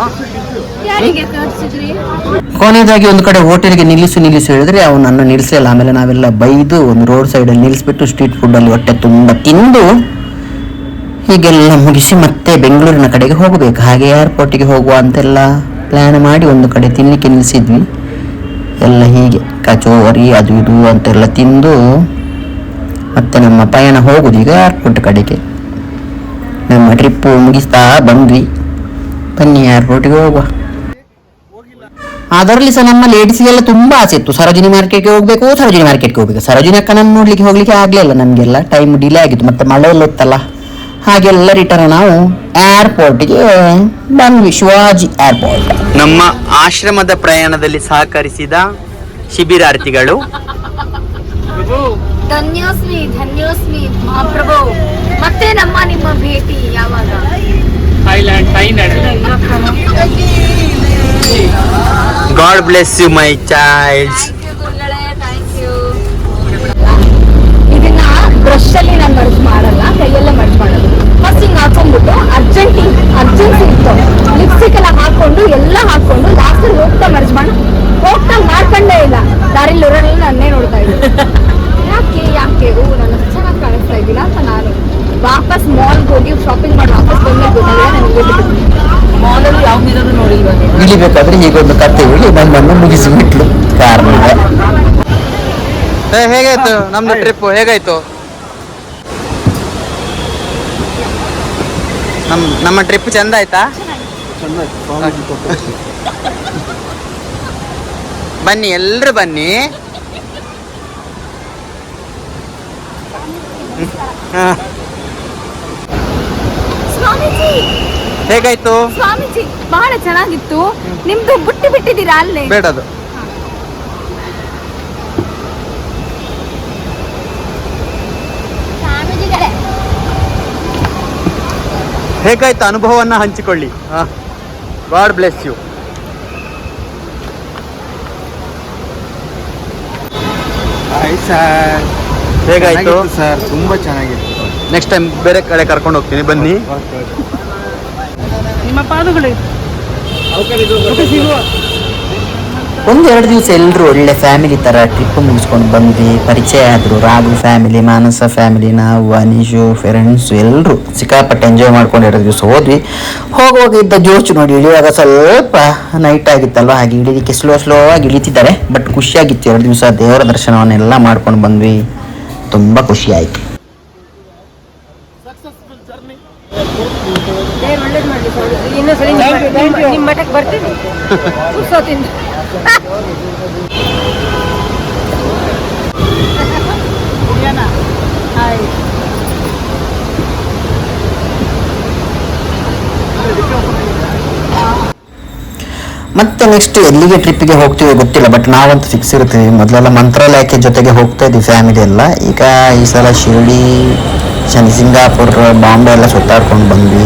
ಕೊನೆಯದಾಗಿ ಒಂದು ಕಡೆ ಹೋಟೆಲ್ಗೆ ನಿಲ್ಲಿಸು ಹೇಳಿದ್ರೆ ಅವನು ನನ್ನ ನಿಲ್ಲಿಸಲಿಲ್ಲ. ಆಮೇಲೆ ನಾವೆಲ್ಲ ಬೈದು ಒಂದು ರೋಡ್ ಸೈಡಲ್ಲಿ ನಿಲ್ಲಿಸ್ಬಿಟ್ಟು ಸ್ಟ್ರೀಟ್ ಫುಡ್ಡಲ್ಲಿ ಹೊಟ್ಟೆ ತುಂಬ ತಿಂದು ಹೀಗೆಲ್ಲ ಮುಗಿಸಿ ಮತ್ತೆ ಬೆಂಗಳೂರಿನ ಕಡೆಗೆ ಹೋಗಬೇಕು. ಹಾಗೆ ಏರ್ಪೋರ್ಟಿಗೆ ಹೋಗುವ ಅಂತೆಲ್ಲ ಪ್ಲ್ಯಾನ್ ಮಾಡಿ ಒಂದು ಕಡೆ ತಿನ್ನಲಿಕ್ಕೆ ನಿಲ್ಲಿಸಿದ್ವಿ. ಎಲ್ಲ ಹೀಗೆ ಕಚೋರಿ ಅದು ಇದು ಅಂತೆಲ್ಲ ತಿಂದು ಮತ್ತೆ ನಮ್ಮ ಪಯಣ ಹೋಗುದು ಈಗ ಏರ್ಪೋರ್ಟ್ ಕಡೆಗೆ. ನಮ್ಮ ಟ್ರಿಪ್ಪು ಮುಗಿಸ್ತಾ ಬಂದ್ವಿ. ಬನ್ನಿ ಏರ್ಪೋರ್ಟಿಗೆ ಹೋಗುವ. ಅದರಲ್ಲಿ ಸಹ ನಮ್ಮ ಲೇಡೀಸ್ಗೆಲ್ಲ ತುಂಬಾ ಆಸೆ ಇತ್ತು. ಸರೋಜಿನಿ ಮಾರ್ಕೆಟ್ಗೆ ಹೋಗ್ಬೇಕು. ಸರೋಜಿನಿ ಅಕ್ಕನನ್ನು ನೋಡ್ಲಿಕ್ಕೆ ಹೋಗ್ಲಿಕ್ಕೆ ಆಗ್ಲಿಲ್ಲ. ನಮ್ಗೆಲ್ಲ ಟೈಮ್ ಡಿಲೇ ಆಗಿತ್ತು, ಮತ್ತೆ ಮಳೆ ಎಲ್ಲ ಇತ್ತಲ್ಲ. ಹಾಗೆಲ್ಲ ರಿಟರ್ನ್ ನಾವು ಏರ್ಪೋರ್ಟ್ಗೆ ಬಂದ್ವಿ, ಶಿವಾಜಿ ಏರ್ಪೋರ್ಟ್. ನಮ್ಮ ಆಶ್ರಮದ ಪ್ರಯಾಣದಲ್ಲಿ ಸಹಕರಿಸಿದ ಶಿಬಿರಾರ್ಥಿಗಳು. ಧನ್ಯೋಸ್ಮಿ ಮಹಾಪ್ರಭು. ಮತ್ತೆ ನಿಮ್ಮ ಭೇಟಿ ಯಾವಾಗ? God bless you my child. ಇದನ್ನ ಬ್ರಷ್ ಅಲ್ಲಿ ನಾನು ಮರ್ಜ್ ಮಾಡಲ್ಲ, ಕೈಯಲ್ಲೇ ಮರ್ಜ್ ಮಾಡೋದು. ಫಸ್ಟ್ ಹಿಂಗ್ ಹಾಕೊಂಡ್ಬಿಟ್ಟು ಅರ್ಜೆನ್ಸಿ ಇತ್ತು, ಲಿಪ್ಸ್ಟಿಕ್ ಎಲ್ಲ ಹಾಕೊಂಡು ಎಲ್ಲ ಹಾಕೊಂಡು ಲಾಸ್ಟ್ ಹೋಗ್ತಾ ಮರ್ಜ್ ಮಾಡ್ಕೊಂಡೇ ಇಲ್ಲ. ದಾರಿಲಿ ನನ್ನೇ ನೋಡ್ತಾ ಇದ್ದೆ. ಯಾಕೆ ನಾನು ಚೆನ್ನಾಗಿ ಕಾಣಿಸ್ತಾ ಇದ್ದೀನ ಅಂತ ನಾನು ವಾಪಸ್ ಮಾಲ್ಗೆ ಹೋಗಿ ಶಾಪಿಂಗ್ ಮಾಡಿ ವಾಪಸ್ ಬಂದ್ಮೇಲೆ ಗೊತ್ತಾಗಿದೆ ನನಗೆ ಮಾಲಲ್ಲಿ ಯಾವ ಮಿರರ್ ನೋಡಿಲ್ವ. ಇಳಿಬೇಕಾದ್ರೆ ಹೀಗೊಂದು ಕತೆ ಹೇಳಿ ನಮ್ಮನ್ನು ಮುಗಿಸಿಬಿಟ್ಲು ಕಾರಣ. ಹೇಗಾಯ್ತು ನಮ್ದು ಟ್ರಿಪ್? ಹೇಗಾಯ್ತು ನಮ್ಮ ಟ್ರಿಪ್? ಚಂದ ಆಯ್ತಾ? ಬನ್ನಿ, ಎಲ್ರು ಬನ್ನಿ. ಸ್ವಾಮೀಜಿ ಹೇಗಾಯ್ತು? ಸ್ವಾಮೀಜಿ ಬಹಳ ಚೆನ್ನಾಗಿತ್ತು. ನಿಮ್ದು ಬುಟ್ಟಿ ಬಿಟ್ಟಿದ್ದೀರಾ ಅಲ್ಲೇ? ಬೇಡ ಅದು. ಸ್ವಾಮೀಜಿಗಳೇ ಹೇಗಾಯ್ತು ಅನುಭವವನ್ನ ಹಂಚಿಕೊಳ್ಳಿ. God bless you. ಹೇಗಾಯ್ತು ಸರ್? ತುಂಬಾ ಚೆನ್ನಾಗಿತ್ತು. ನೆಕ್ಸ್ಟ್ ಟೈಮ್ ಬೇರೆ ಕಡೆ ಕರ್ಕೊಂಡು ಹೋಗ್ತೀನಿ, ಬನ್ನಿ. ಒಂದೆರಡು ದಿವಸ ಎಲ್ಲರೂ ಒಳ್ಳೆ ಫ್ಯಾಮಿಲಿ ಥರ ಟ್ರಿಪ್ ಮುಗಿಸ್ಕೊಂಡು ಬಂದ್ವಿ. ಪರಿಚಯ ಆದರು. ರಾಘು ಫ್ಯಾಮಿಲಿ, ಮಾನಸ ಫ್ಯಾಮಿಲಿ, ನಾವು, ಅನೀಶು, ಫ್ರೆಂಡ್ಸು ಎಲ್ಲರೂ ಸಿಕ್ಕಾಪಟ್ಟೆ ಎಂಜಾಯ್ ಮಾಡ್ಕೊಂಡು 2 ದಿವಸ ಹೋದ್ವಿ. ಹೋಗುವಾಗ ಇದ್ದ ಜೋಶು ನೋಡಿ, ಇಳಿಯುವಾಗ ಸ್ವಲ್ಪ ನೈಟ್ ಆಗಿತ್ತಲ್ವ, ಹಾಗೆ ಇಳಿಲಿಕ್ಕೆ ಸ್ಲೋ ಆಗಿ ಇಳಿತಿದ್ದಾರೆ. ಬಟ್ ಖುಷಿಯಾಗಿತ್ತು. 2 ದಿವಸ ದೇವರ ದರ್ಶನವನ್ನೆಲ್ಲ ಮಾಡ್ಕೊಂಡು ಬಂದ್ವಿ. ತುಂಬ ಖುಷಿ ಆಯಿತು. ಒಳ್ಳೇದು ಮಾಡಲಿ ಸ್ವಾಮೀಜಿ. ಇನ್ನೊಂದ್ಸಲಿ ನಿಮ್ಮ ಮಠಕ್ಕೆ ಬರ್ತೀನಿ. ಉತ್ಸವದಿಂದ ಮತ್ತೆ ನೆಕ್ಸ್ಟ್ ಎಲ್ಲಿಗೆ ಟ್ರಿಪ್ಪಿಗೆ ಹೋಗ್ತೀವಿ ಗೊತ್ತಿಲ್ಲ, ಬಟ್ ನಾವಂತೂ ಫಿಕ್ಸ್ ಇರ್ತೀವಿ. ಮೊದಲೆಲ್ಲ ಮಂತ್ರಾಲಯಕ್ಕೆ ಜೊತೆಗೆ ಹೋಗ್ತಾ ಇದ್ವಿ ಫ್ಯಾಮಿಲಿ ಎಲ್ಲ. ಈಗ ಈ ಸಲ ಶಿರ್ಡಿ, ಸಿಂಗಾಪುರ್, ಬಾಂಬೆ ಎಲ್ಲ ಸುತ್ತಾಡ್ಕೊಂಡು ಬಂದ್ವಿ.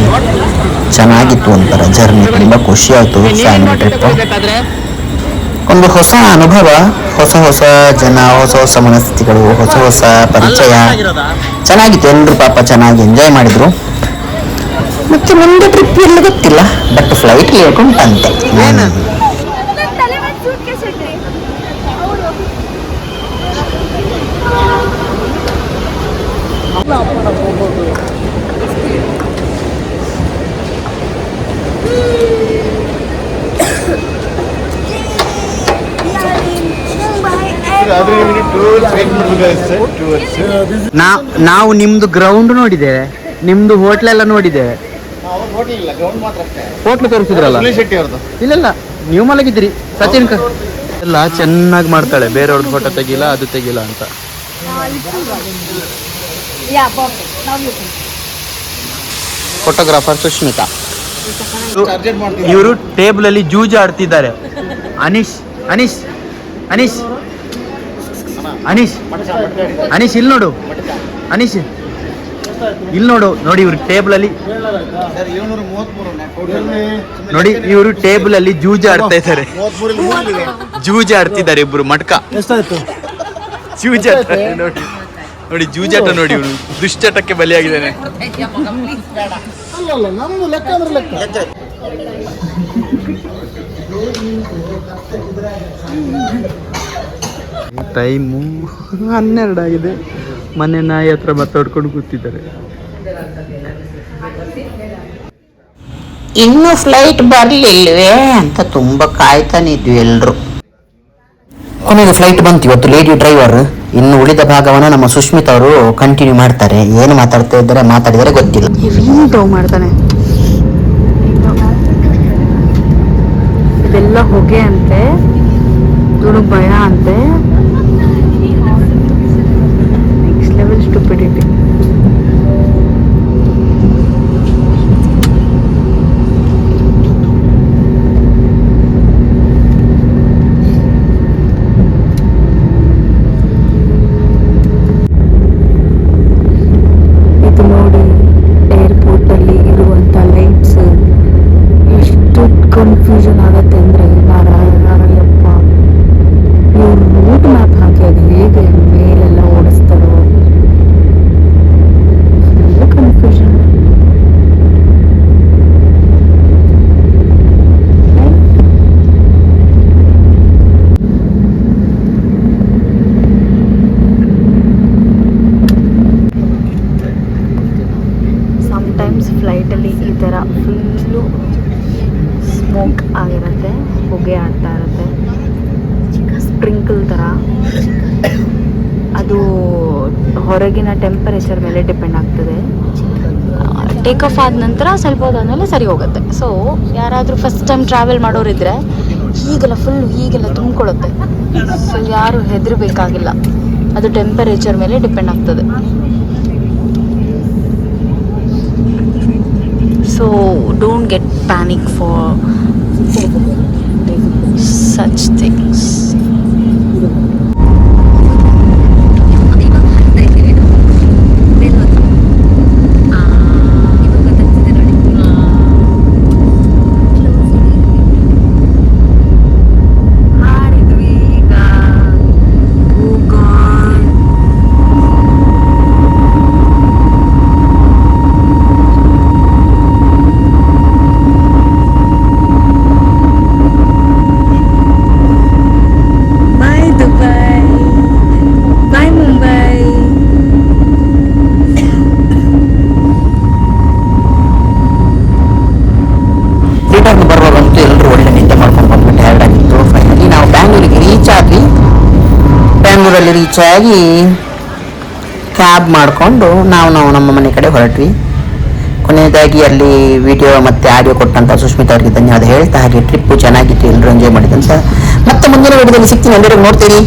ಚೆನ್ನಾಗಿತ್ತು ಒಂಥರ ಜರ್ನಿ. ತುಂಬ ಖುಷಿ ಆಯಿತು. ಫ್ಯಾಮಿಲಿ ಟ್ರಿಪ್ ಒಂದು ಹೊಸ ಅನುಭವ, ಹೊಸ ಜನ, ಹೊಸ ಮನಸ್ಥಿತಿಗಳು, ಹೊಸ ಪರಿಚಯ. ಚೆನ್ನಾಗಿತ್ತು. ಎಲ್ಲರೂ ಪಾಪ ಚೆನ್ನಾಗಿ ಎಂಜಾಯ್ ಮಾಡಿದ್ರು. ಮತ್ತೆ ಮುಂದೆ ಟ್ರಿಪ್ ಎಲ್ಲ ಗೊತ್ತಿಲ್ಲ, ಬಟ್ ಫ್ಲೈಟ್ ಹೇಳ್ಕೊಂಡಂತೆ. ನಾವು ನಿಮ್ದು ಗ್ರೌಂಡ್ ನೋಡಿದ್ದೇವೆ, ನಿಮ್ದು ಹೋಟ್ಲೆಲ್ಲ ನೋಡಿದ್ದೇವೆ. ಹೋಟ್ಲು ತೋರಿಸಿದ್ರಲ್ಲ? ಇಲ್ಲ, ನೀವು ಮಲಗಿದ್ರಿ. ಸಚಿನ್ ಎಲ್ಲ ಚೆನ್ನಾಗಿ ಮಾಡ್ತಾಳೆ. ಬೇರೆಯವ್ರದ್ದು ಫೋಟೋ ತೆಗಿಲ್ಲ, ಅದು ತೆಗಿಲ್ಲ ಅಂತ. ಫೋಟೋಗ್ರಾಫರ್ ಸುಷ್ಮಿತಾ. ಇವರು ಟೇಬಲ್ ಅಲ್ಲಿ ಜೂಜು ಆಡ್ತಿದ್ದಾರೆ. ಅನೀಶ್ ಅನೀಶ್ ಅನೀಶ್ ಅನೀಶ್ ಅನೀಶ್ ಇಲ್ಲಿ ನೋಡು. ಅನೀಶ್ ಇಲ್ಲಿ ನೋಡಿ ಇವ್ರು ಟೇಬಲ್ ಅಲ್ಲಿ ನೋಡಿ, ಇವರು ಟೇಬಲ್ ಅಲ್ಲಿ ಜೂಜು ಆಡ್ತಾ ಇದ್ದಾರೆ. ಜೂಜಾಡ್ತಿದ್ದಾರೆ ಇಬ್ರು. ಮಟ್ಕ ಜೂಜಾಟ ನೋಡಿ, ಜೂಜಾಟ ನೋಡಿ. ಇವರು ದುಶ್ಚಟಕ್ಕೆ ಬಲಿಯಾಗಿದ್ದಾನೆ. ಟೈಮು 12 ಆಗಿದೆ. ಮನೆ ನಾಯಿ ಹತ್ರ ಮಾತಾಡ್ಕೊಂಡು ಕೂತಿದ್ದಾರೆ. ಇನ್ನು ಫ್ಲೈಟ್ ಬರ್ಲಿಲ್ವೇ ಅಂತ ತುಂಬಾ ಕಾಯ್ತಾನೆ ಇದ್ವಿ ಎಲ್ರು. ಕೊನೆಗೆ ಫ್ಲೈಟ್ ಬಂತು ಇವತ್ತು. Lady driver. ಇನ್ನು ಉಳಿದ ಭಾಗವನ್ನು ನಮ್ಮ ಸುಷ್ಮಿತಾ ಅವರು ಕಂಟಿನ್ಯೂ ಮಾಡ್ತಾರೆ. ಏನು ಮಾತಾಡಿದರೆ ಗೊತ್ತಿಲ್ಲ. ಮಾಡ್ತಾನೆ. ಇದೆಲ್ಲ ಹೊಗೆ ಅಂತೆ, ತುಳು ಭಯ ಅಂತೆ. Next level stupidity. ಇದು ನೋಡಿ, ಏರ್ಪೋರ್ಟ್ ಅಲ್ಲಿ ಇರುವಂತ ಲೈಟ್ಸ್ ಎಷ್ಟು ಕನ್ಫ್ಯೂಷನ್ ಆಗತ್ತೆ ಅಂದ್ರೆ, ನಾರಾಯಣಪ್ಪ, ಇವ್ರು ರೂಟ್ ಮ್ಯಾಪ್ ಹಾಕಿ ಅದು ಹೇಗೆ ಮೇಲೆಲ್ಲ ಓಡಿಸ್ತಾರೋ, ಕನ್ಫ್ಯೂಷನ್. ಸಮ್ಟೈಮ್ಸ್ ಫ್ಲೈಟಲ್ಲಿ ಈ ಥರ ಫುಲ್ಲು ಸ್ಮೋಕ್ ಆಗಿರುತ್ತೆ, ಹೊಗೆ ಆಡ್ತಾ ಇರುತ್ತೆ, ಸ್ಪ್ರಿಂಕಲ್ ಥರ. ಅದು ಹೊರಗಿನ ಟೆಂಪರೇಚರ್ ಮೇಲೆ ಡಿಪೆಂಡ್ ಆಗ್ತದೆ. ಟೇಕ್ ಆಫ್ ಆದ ನಂತರ ಸ್ವಲ್ಪ ಹೊತ್ತಾದಮೇಲೆ ಸರಿ ಹೋಗುತ್ತೆ. ಸೊ ಯಾರಾದರೂ ಫಸ್ಟ್ ಟೈಮ್ ಟ್ರಾವೆಲ್ ಮಾಡೋರಿದ್ರೆ ಹೀಗೆಲ್ಲ ತುಂಬಿಕೊಳ್ಳುತ್ತೆ. ಸೊ ಯಾರು ಹೆದರಬೇಕಾಗಿಲ್ಲ, ಅದು ಟೆಂಪರೇಚರ್ ಮೇಲೆ ಡಿಪೆಂಡ್ ಆಗ್ತದೆ. So don't get panic for such things. Return ಬರುವಾಗಂತೂ ಎಲ್ಲರೂ ಒಳ್ಳೆ ನಿದ್ದೆ ಮಾಡ್ಕೊಂಡು ಬಂದ್ಬಿಟ್ಟು ಎರಡಾಗಿತ್ತು. ಫೈನಲಿ ನಾವು ಬ್ಯಾಂಗ್ಳೂರಿಗೆ ರೀಚ್ ಆದ್ವಿ. ಬ್ಯಾಂಗ್ಳೂರಲ್ಲಿ ರೀಚ್ ಆಗಿ ಕ್ಯಾಬ್ ಮಾಡಿಕೊಂಡು ನಾವು ನಮ್ಮ ಮನೆ ಕಡೆ ಹೊರಟ್ವಿ. ಕೊನೆಯದಾಗಿ ಅಲ್ಲಿ ವಿಡಿಯೋ ಮತ್ತು ಆಡಿಯೋ ಕೊಟ್ಟಂಥ ಸುಷ್ಮಿತಾ ಅವರಿಗೆ ಧನ್ಯವಾದ ಹೇಳ್ತಾ, ಹಾಗೆ ಟ್ರಿಪ್ಪು ಚೆನ್ನಾಗಿತ್ತು, ಎಲ್ಲರೂ ಎಂಜಾಯ್ ಮಾಡಿದಂತ. ಮತ್ತೆ ಮುಂದಿನ ವಿಡಿಯೋದಲ್ಲಿ ಸಿಗ್ತೀನಿ, ಎಲ್ಲರಿಗೂ ನೋಡ್ತೀರಿ.